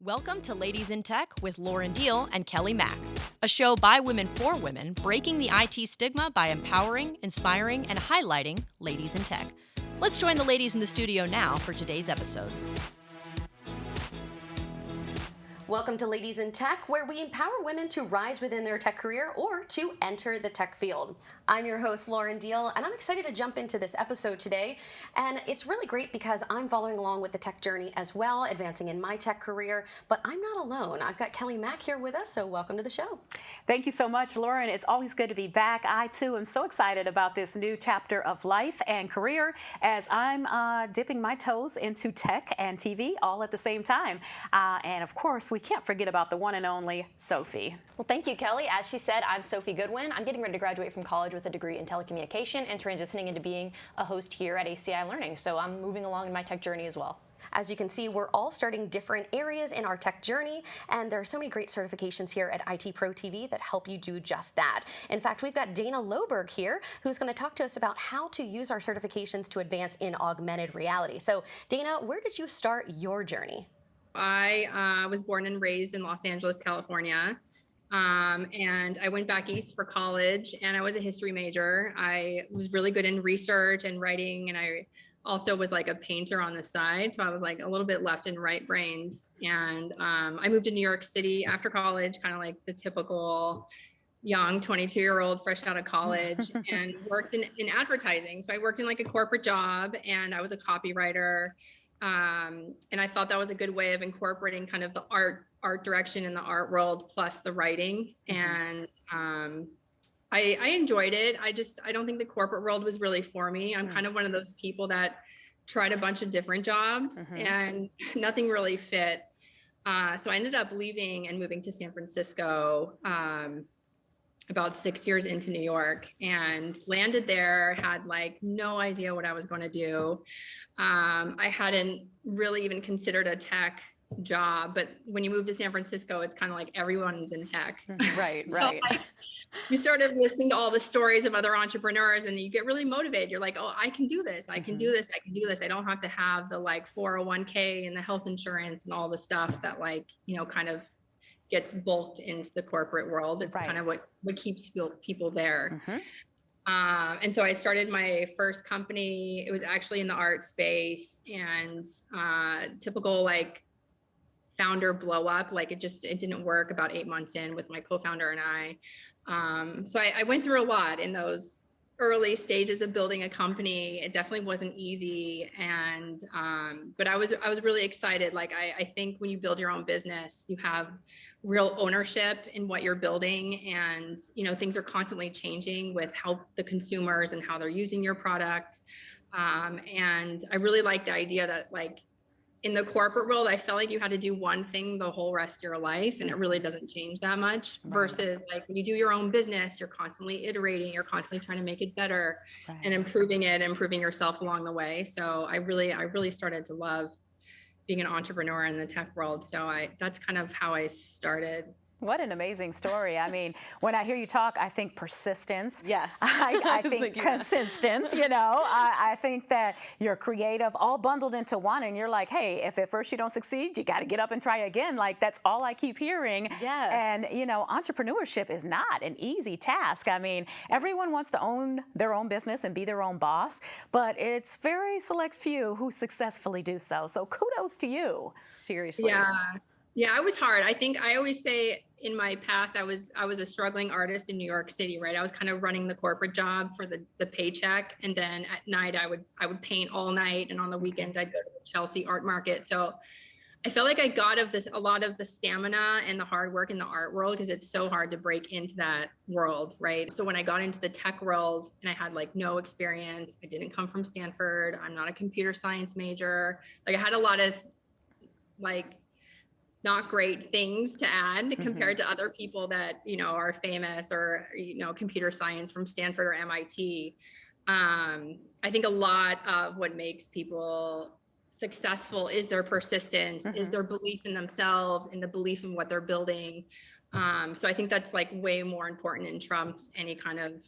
Welcome to Ladies in Tech with Lauren Deal and Kelly Mack, a show by women for women, breaking the IT stigma by empowering, inspiring, and highlighting ladies in tech. Let's join the ladies in the studio now for today's episode. Welcome to Ladies in Tech, where we empower women to rise within their tech career or to enter the tech field. I'm your host, Lauren Deal, and I'm excited to jump into this episode today. And it's really great because I'm following along with the tech journey as well, advancing in my tech career. But I'm not alone. I've got Kelly Mack here with us, so welcome to the show. Thank you so much, Lauren. It's always good to be back. I, too, am so excited about this new chapter of life and career as I'm dipping my toes into tech and TV all at the same time. And, of course, we can't forget about the one and only Sophie. Well, thank you, Kelly. As she said, I'm Sophie Goodwin. I'm getting ready to graduate from college with a degree in telecommunication and transitioning into being a host here at ACI Learning. So I'm moving along in my tech journey as well. As you can see, we're all starting different areas in our tech journey, and there are so many great certifications here at IT Pro TV that help you do just that. In fact, we've got Dana Loberg here, who's going to talk to us about how to use our certifications to advance in augmented reality. So, Dana, where did you start your journey? I was born and raised in Los Angeles, California. And I went back east for college, and I was a history major. I was really good in research and writing, and I also was like a painter on the side. So I was like a little bit left and right brained. And I moved to New York City after college, kind of like the typical young 22-year-old fresh out of college, and worked in advertising. So I worked in like a corporate job, and I was a copywriter. And I thought that was a good way of incorporating kind of the art direction in the art world plus the writing. And I enjoyed it. I don't think the corporate world was really for me. I'm kind of one of those people that tried a bunch of different jobs and nothing really fit. So I ended up leaving and moving to San Francisco about 6 years into New York, and landed there, had like no idea what I was going to do. I hadn't really even considered a tech job, but when you move to San Francisco, it's kind of like everyone's in tech. Right, So, right. you sort of listen to all the stories of other entrepreneurs, and you get really motivated. You're like, oh, I can do this. I can do this. I can do this. I don't have to have the like 401k and the health insurance and all the stuff that like, kind of gets bulked into the corporate world. It's kind of what keeps people there. And so I started my first company. It was actually in the art space, and typical like founder blow up. Like it didn't work about 8 months in with my co-founder and I. So I went through a lot in those early stages of building a company. It definitely wasn't easy. And, but I was really excited. Like, I think when you build your own business, you have real ownership in what you're building, and, things are constantly changing with how the consumers and how they're using your product. And I really like the idea that like, in the corporate world, I felt like you had to do one thing the whole rest of your life, and it really doesn't change that much. Versus like when you do your own business, you're constantly iterating, you're constantly trying to make it better and improving yourself along the way. So I really started to love being an entrepreneur in the tech world. So that's kind of how I started. What an amazing story. I mean, when I hear you talk, I think persistence. Yes. I think consistency, I think that you're creative, all bundled into one, and you're like, hey, if at first you don't succeed, you got to get up and try again. Like, that's all I keep hearing. Yes. And, entrepreneurship is not an easy task. I mean, everyone wants to own their own business and be their own boss, but it's very select few who successfully do so. So kudos to you. Seriously. Yeah, it was hard. I think I always say in my past, I was a struggling artist in New York City, right? I was kind of running the corporate job for the paycheck. And then at night I would paint all night. And on the weekends I'd go to the Chelsea art market. So I felt like I got a lot of the stamina and the hard work in the art world, because it's so hard to break into that world, right? So when I got into the tech world and I had like no experience, I didn't come from Stanford, I'm not a computer science major. Like I had a lot of like not great things to add compared to other people that, are famous or, computer science from Stanford or MIT. I think a lot of what makes people successful is their persistence, is their belief in themselves and the belief in what they're building. So I think that's like way more important and trumps any kind of,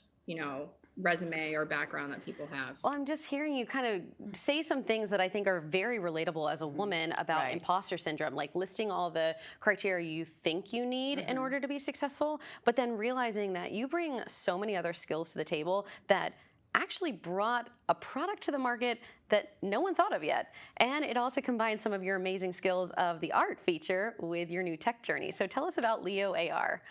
resume or background that people have. Well, I'm just hearing you kind of say some things that I think are very relatable as a woman about Right. imposter syndrome, like listing all the criteria you think you need in order to be successful, but then realizing that you bring so many other skills to the table that actually brought a product to the market that no one thought of yet. And it also combines some of your amazing skills of the art feature with your new tech journey. So tell us about Leo AR.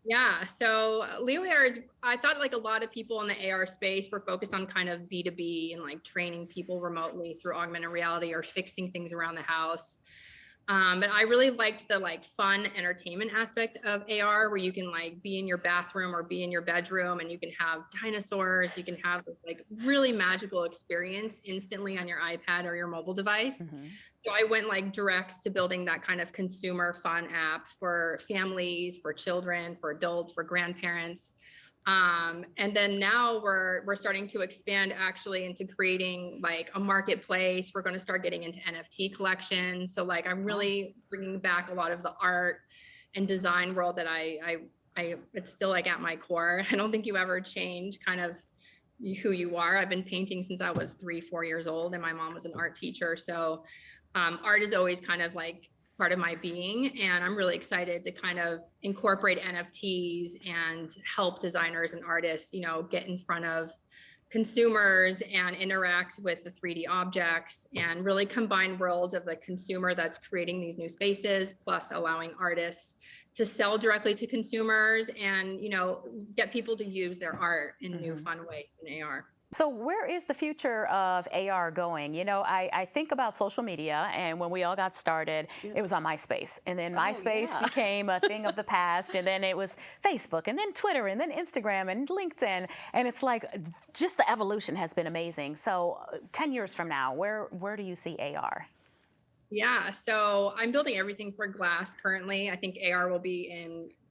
Yeah. So Leo AR is, I thought like a lot of people in the AR space were focused on kind of B2B and like training people remotely through augmented reality or fixing things around the house. But I really liked the like fun entertainment aspect of AR where you can like be in your bathroom or be in your bedroom and you can have dinosaurs, you can have this like really magical experience instantly on your iPad or your mobile device. So I went like direct to building that kind of consumer fun app for families, for children, for adults, for grandparents. And then now we're starting to expand actually into creating like a marketplace. We're going to start getting into NFT collections. So like I'm really bringing back a lot of the art and design world that I it's still like at my core. I don't think you ever change kind of who you are. I've been painting since I was 3-4 years old, and my mom was an art teacher. So art is always kind of like part of my being, and I'm really excited to kind of incorporate NFTs and help designers and artists, you know, get in front of consumers and interact with the 3D objects and really combine worlds of the consumer that's creating these new spaces, plus allowing artists to sell directly to consumers and, you know, get people to use their art in new fun ways in AR. So where is the future of AR going? You know, I think about social media, and when we all got started, it was on MySpace. And then MySpace became a thing of the past, and then it was Facebook, and then Twitter, and then Instagram, and LinkedIn. And it's like, just the evolution has been amazing. So 10 years from now, where do you see AR? Yeah, so I'm building everything for glass currently. I think AR will be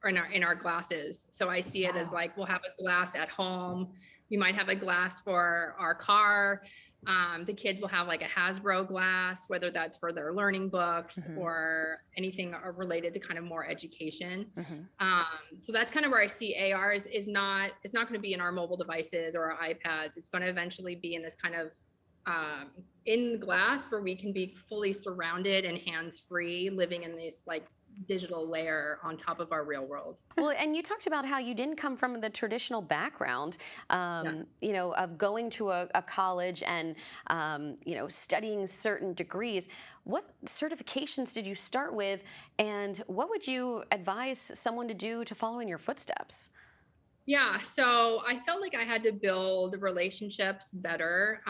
in our glasses. So I see it as like, we'll have a glass at home. We might have a glass for our car. The kids will have like a Hasbro glass, whether that's for their learning books or anything related to kind of more education. So that's kind of where I see AR it's not going to be in our mobile devices or our iPads. It's going to eventually be in this kind of in glass where we can be fully surrounded and hands-free, living in this like digital layer on top of our real world. Well, and you talked about how you didn't come from the traditional background, you know, of going to a college and, you know, studying certain degrees. What certifications did you start with, and what would you advise someone to do to follow in your footsteps? Yeah, so I felt like I had to build relationships better.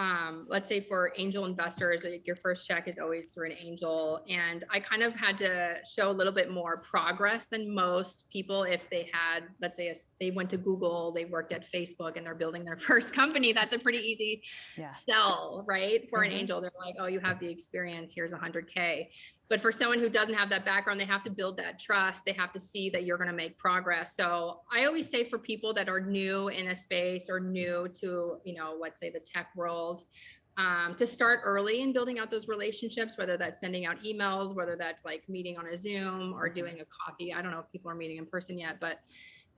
Let's say for angel investors, like your first check is always through an angel. And I kind of had to show a little bit more progress than most people. If they had, let's say they went to Google, they worked at Facebook, and they're building their first company, that's a pretty easy sell, right? For an angel, they're like, oh, you have the experience, here's 100K. But for someone who doesn't have that background, they have to build that trust. They have to see that you're going to make progress. So I always say for people that are new in a space or new to, you know, let's say the tech world, to start early in building out those relationships, whether that's sending out emails, whether that's like meeting on a Zoom or doing a coffee. I don't know if people are meeting in person yet, but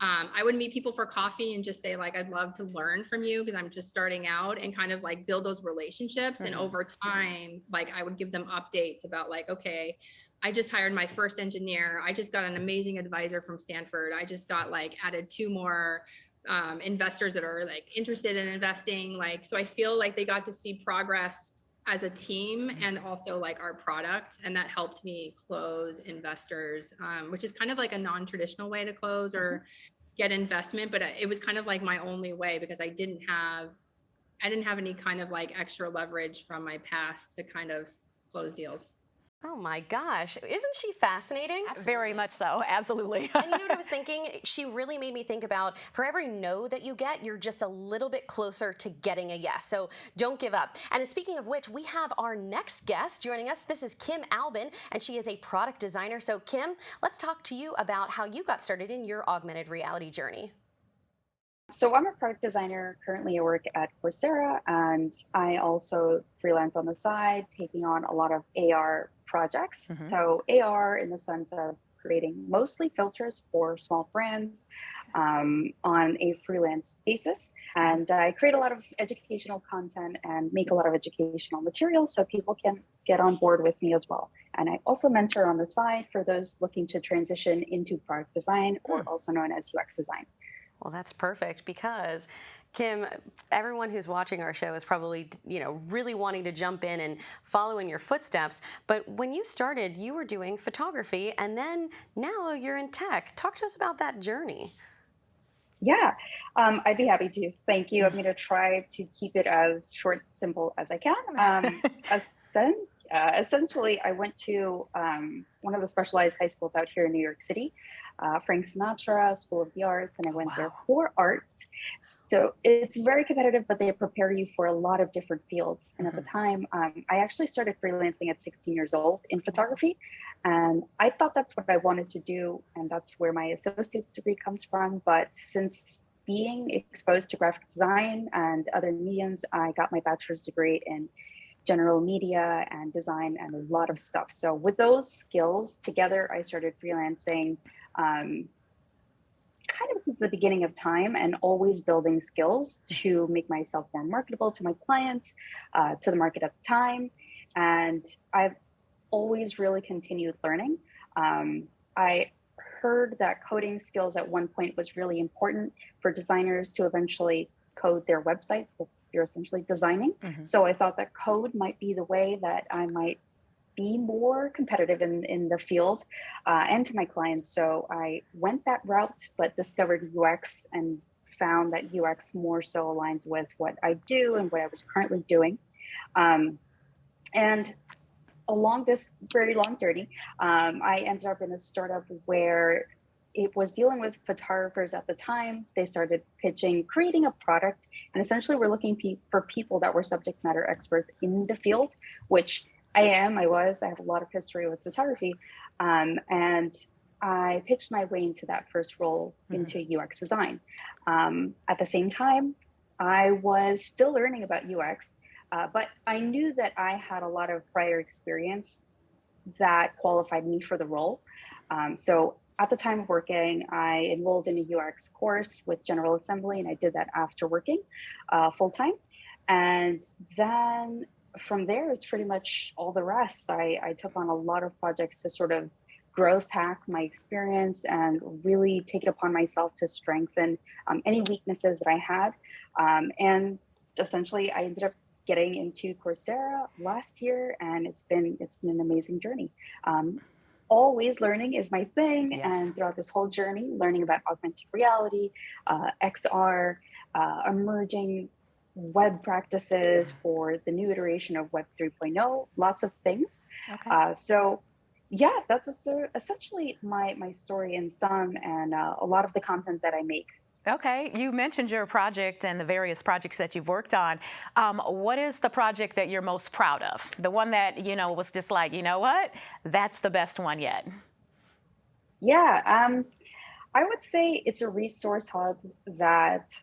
I would meet people for coffee and just say like, I'd love to learn from you because I'm just starting out, and kind of like build those relationships. And over time, like I would give them updates about like, okay, I just hired my first engineer. I just got an amazing advisor from Stanford. I just got like added 2 more investors that are like interested in investing. Like, so I feel like they got to see progress as a team and also like our product. And that helped me close investors, which is kind of like a non-traditional way to close or get investment. But it was kind of like my only way because I didn't have any kind of like extra leverage from my past to kind of close deals. Oh my gosh, isn't she fascinating? Very much so, absolutely. And you know what I was thinking? She really made me think about, for every no that you get, you're just a little bit closer to getting a yes. So don't give up. And speaking of which, we have our next guest joining us. This is Kim Albin, and she is a product designer. So Kim, let's talk to you about how you got started in your augmented reality journey. So I'm a product designer. Currently I work at Coursera, and I also freelance on the side, taking on a lot of AR projects. So AR in the sense of creating mostly filters for small brands on a freelance basis. And I create a lot of educational content and make a lot of educational materials so people can get on board with me as well. And I also mentor on the side for those looking to transition into product design, or also known as UX design. Well, that's perfect because Kim, everyone who's watching our show is probably, really wanting to jump in and follow in your footsteps. But when you started, you were doing photography, and then now you're in tech. Talk to us about that journey. Yeah, I'd be happy to. Thank you. I'm going to try to keep it as short, simple as I can. Essentially, I went to one of the specialized high schools out here in New York City, Frank Sinatra School of the Arts, and I went there for art. So it's very competitive, but they prepare you for a lot of different fields. And at the time, I actually started freelancing at 16 years old in photography. And I thought that's what I wanted to do. And that's where my associate's degree comes from. But since being exposed to graphic design and other mediums, I got my bachelor's degree in general media and design and a lot of stuff. So with those skills together, I started freelancing kind of since the beginning of time, and always building skills to make myself more marketable to my clients, to the market at the time. And I've always really continued learning. I heard that coding skills at one point was really important for designers to eventually code their websites that you're essentially designing. So I thought that code might be the way that I might be more competitive in the field and to my clients. So I went that route, but discovered UX and found that UX more so aligns with what I do and what I was currently doing. And along this very long journey, I ended up in a startup where it was dealing with photographers at the time. They started pitching, creating a product, and essentially we're looking for people that were subject matter experts in the field, which I have a lot of history with photography. And I pitched my way into that first role into UX design. At the same time, I was still learning about UX, but I knew that I had a lot of prior experience that qualified me for the role. So at the time of working, I enrolled in a UX course with General Assembly, and I did that after working full time. And then from there, it's pretty much all the rest. I took on a lot of projects to sort of growth hack my experience and really take it upon myself to strengthen any weaknesses that I had. And essentially, I ended up getting into Coursera last year, and it's been an amazing journey. Always learning is my thing. Yes. And throughout this whole journey, learning about augmented reality, XR, emerging web practices for the new iteration of Web 3.0, lots of things. Okay. So yeah, that's essentially my story in sum, and a lot of the content that I make. Okay, you mentioned your project and the various projects that you've worked on. What is the project that you're most proud of? The one that, was just like, what? That's the best one yet. Yeah, I would say it's a resource hub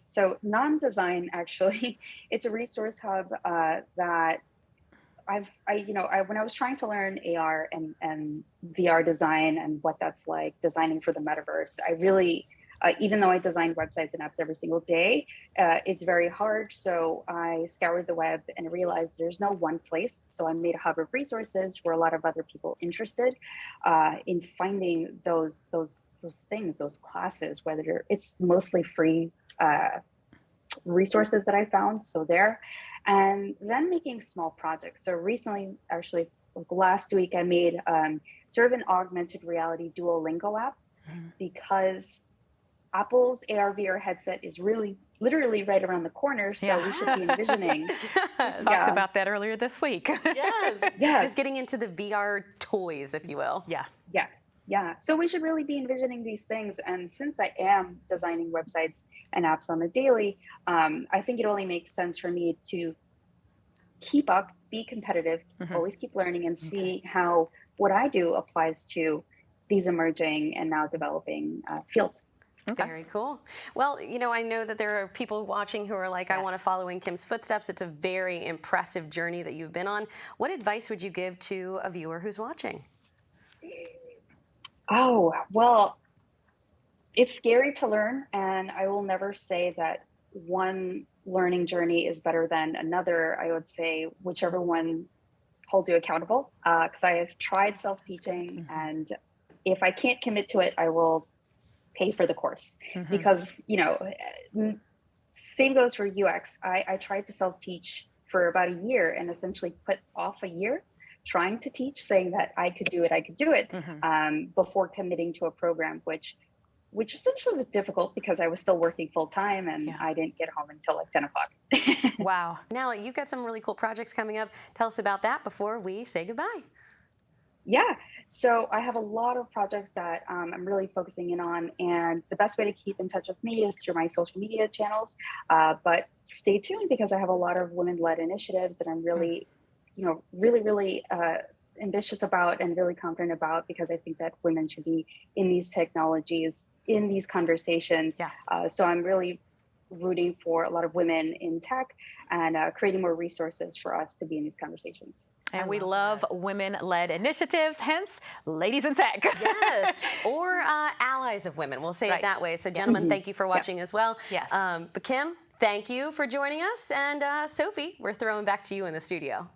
so non-design actually, it's a resource hub that when I was trying to learn AR and VR design and what that's like, designing for the metaverse, I really, even though I design websites and apps every single day, it's very hard. So I scoured the web and realized there's no one place. So I made a hub of resources for a lot of other people interested in finding those things, those classes, it's mostly free resources that I found. So there, and then making small projects. So recently, actually last week, I made sort of an augmented reality Duolingo app because Apple's AR VR headset is literally right around the corner, so we should be envisioning. We talked about that earlier this week. Yes. Just getting into the VR toys, if you will. Yeah. Yes. Yeah. So we should really be envisioning these things. And since I am designing websites and apps on the daily, I think it only makes sense for me to keep up, be competitive, always keep learning, and see how what I do applies to these emerging and now developing fields. Okay. Very cool. Well, I know that there are people watching who are like, I want to follow in Kim's footsteps. It's a very impressive journey that you've been on. What advice would you give to a viewer who's watching? Oh, well, it's scary to learn, and I will never say that one learning journey is better than another. I would say whichever one holds you accountable, because I have tried self-teaching, and if I can't commit to it, I will pay for the course. Because same goes for UX. I tried to self-teach for about a year and essentially put off a year trying to teach, saying that I could do it before committing to a program, which essentially was difficult because I was still working full time, and I didn't get home until like 10 o'clock. Wow. Now, you've got some really cool projects coming up. Tell us about that before we say goodbye. Yeah. So I have a lot of projects that I'm really focusing in on, and the best way to keep in touch with me is through my social media channels. But stay tuned, because I have a lot of women-led initiatives that I'm really, really ambitious about and really confident about, because I think that women should be in these technologies, in these conversations. So I'm really rooting for a lot of women in tech and creating more resources for us to be in these conversations. And we love women-led initiatives, hence Ladies in Tech. Yes, or allies of women. We'll say it that way. So, gentlemen, thank you for watching as well. Yes. But Kim, thank you for joining us. And Sophie, we're throwing back to you in the studio.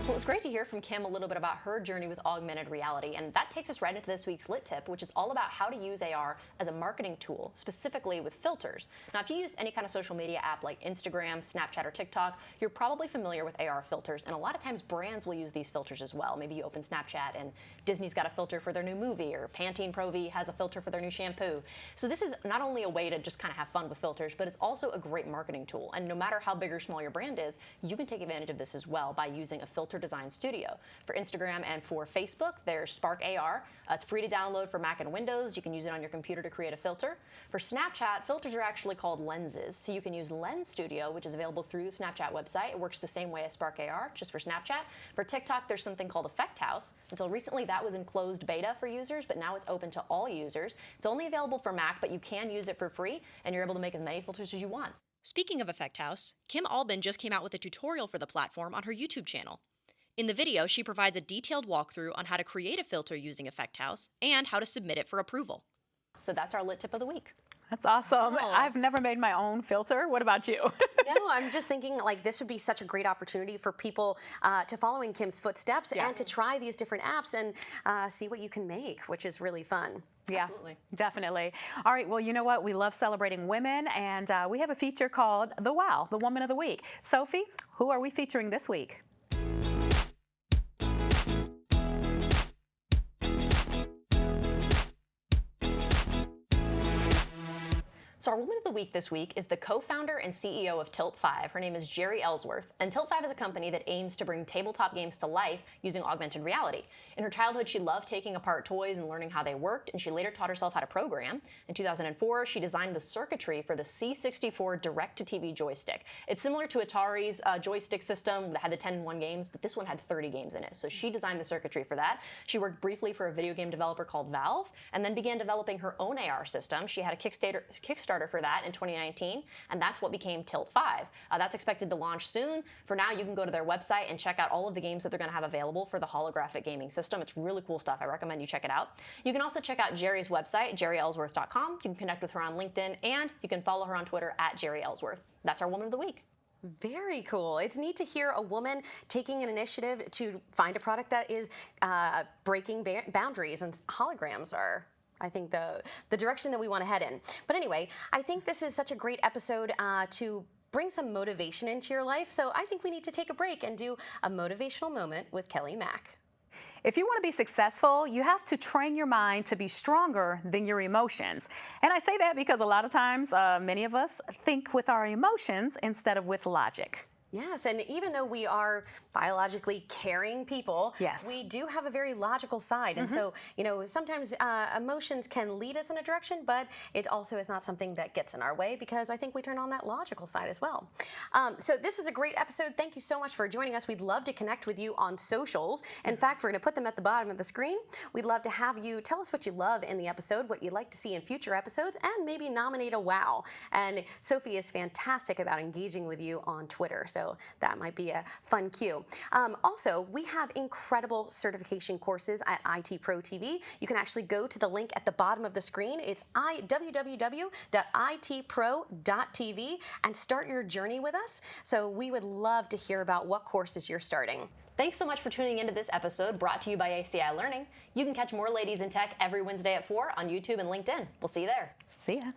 Well, it was great to hear from Kim a little bit about her journey with augmented reality, and that takes us right into this week's Lit Tip, which is all about how to use AR as a marketing tool, specifically with filters. Now, if you use any kind of social media app like Instagram, Snapchat, or TikTok, you're probably familiar with AR filters, and a lot of times brands will use these filters as well. Maybe you open Snapchat and Disney's got a filter for their new movie, or Pantene Pro V has a filter for their new shampoo. So this is not only a way to just kind of have fun with filters, but it's also a great marketing tool. And no matter how big or small your brand is, you can take advantage of this as well by using a filter design studio. For Instagram and for Facebook, there's Spark AR. It's free to download for Mac and Windows. You can use it on your computer to create a filter. For Snapchat, filters are actually called lenses. So you can use Lens Studio, which is available through the Snapchat website. It works the same way as Spark AR, just for Snapchat. For TikTok, there's something called Effect House. Until recently, that was in closed beta for users, but now it's open to all users. It's only available for Mac, but you can use it for free, and you're able to make as many filters as you want. Speaking of Effect House, Kim Albin just came out with a tutorial for the platform on her YouTube channel. In the video, she provides a detailed walkthrough on how to create a filter using Effect House and how to submit it for approval. So that's our Lit Tip of the week. That's awesome. Oh. I've never made my own filter. What about you? No, I'm just thinking like this would be such a great opportunity for people to follow in Kim's footsteps and to try these different apps and see what you can make, which is really fun. Yeah, Absolutely. definitely. All right, well, you know what? We love celebrating women, and we have a feature called The Wow, the Woman of the Week. Sophie, who are we featuring this week? So our Woman of the Week this week is the co-founder and CEO of Tilt5. Her name is Jeri Ellsworth, and Tilt5 is a company that aims to bring tabletop games to life using augmented reality. In her childhood, she loved taking apart toys and learning how they worked, and she later taught herself how to program. In 2004, she designed the circuitry for the C64 direct-to-TV joystick. It's similar to Atari's joystick system that had the 10-in-1 games, but this one had 30 games in it. So she designed the circuitry for that. She worked briefly for a video game developer called Valve, and then began developing her own AR system. She had a Kickstarter for that in 2019, and that's what became Tilt5. That's expected to launch soon. For now, you can go to their website and check out all of the games that they're going to have available for the holographic gaming system. It's really cool stuff. I recommend you check it out. You can also check out Jeri's website, jeriellsworth.com. You can connect with her on LinkedIn, and you can follow her on Twitter at Jeri Ellsworth. That's our Woman of the Week. Very cool. It's neat to hear a woman taking an initiative to find a product that is breaking boundaries, and holograms are, I think, the direction that we want to head in. But anyway, I think this is such a great episode to bring some motivation into your life. So I think we need to take a break and do a motivational moment with Kelly Mack. If you want to be successful, you have to train your mind to be stronger than your emotions. And I say that because a lot of times, many of us think with our emotions instead of with logic. Yes, and even though we are biologically caring people, Yes. we do have a very logical side. And so, sometimes emotions can lead us in a direction, but it also is not something that gets in our way, because I think we turn on that logical side as well. So this is a great episode. Thank you so much for joining us. We'd love to connect with you on socials. In fact, we're going to put them at the bottom of the screen. We'd love to have you tell us what you love in the episode, what you'd like to see in future episodes, and maybe nominate a wow. And Sophie is fantastic about engaging with you on Twitter. So that might be a fun cue. Also, we have incredible certification courses at IT Pro TV. You can actually go to the link at the bottom of the screen. It's www.itpro.tv and start your journey with us. So we would love to hear about what courses you're starting. Thanks so much for tuning into this episode brought to you by ACI Learning. You can catch more Ladies in Tech every Wednesday at 4 on YouTube and LinkedIn. We'll see you there. See ya.